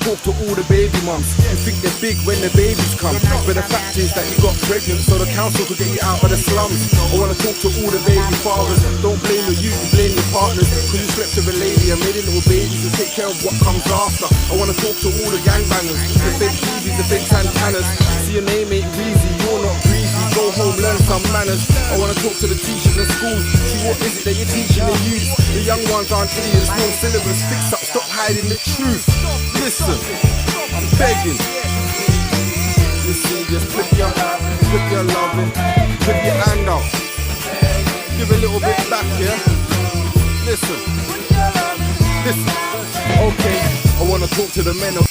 talk to all the baby mums. You think they're big when the babies come, but the fact is that you got pregnant so the council could get you out of the slums. I wanna talk to all the baby fathers. Don't blame your youth, you blame your partners, cause you slept with a lady and made a little babies to take care of what comes after. I wanna talk to all the gangbangers, the fake TVs, the fake Santanas. See your name ain't Weezy, you're not greasy. Go home, learn some manners. I wanna talk to the teachers in schools. See what is it that you're teaching the youth. The young ones aren't idiots, no syllabus. Fix up, stop hiding the truth. Listen, I'm begging. You see, just put your love in, put your hand out. Give a little bit back, yeah? Listen. Okay, I wanna talk to the men of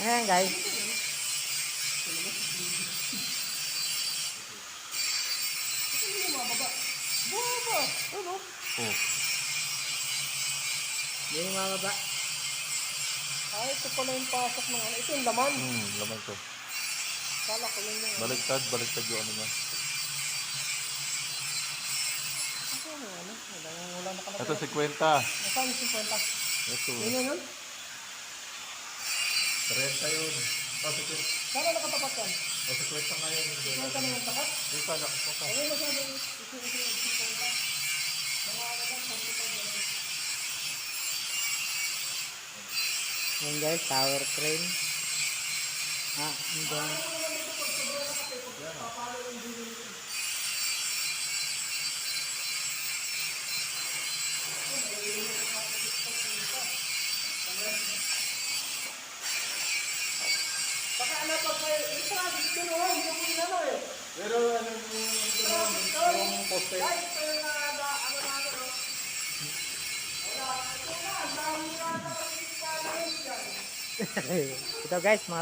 Ayan guys. Hindi mababa. Ay, ito pala yung pasok ng ano. Ito yung laman. Laman to. Kala ko yun yung Baliktad yung ano niya. wala na kalagay. Ito 50. Nasaan yung 50? Ito. Yun yun? 30 yun. Sana nakatapat yan? 50 nga yun. 50 na yung takat? Ito, nakapaka. Ano yung masabi yung 50? Mga ano lang, 45 yan. Ayan guys, tower crane. Hindi. Baka ano pa kayo, ito nga, dito no, hindi ko ginano eh. Pero ano yung poste? Ay, ito yung ano natin, no? Wala, ito na, ang dami na nakasita na yun. Ito guys, mga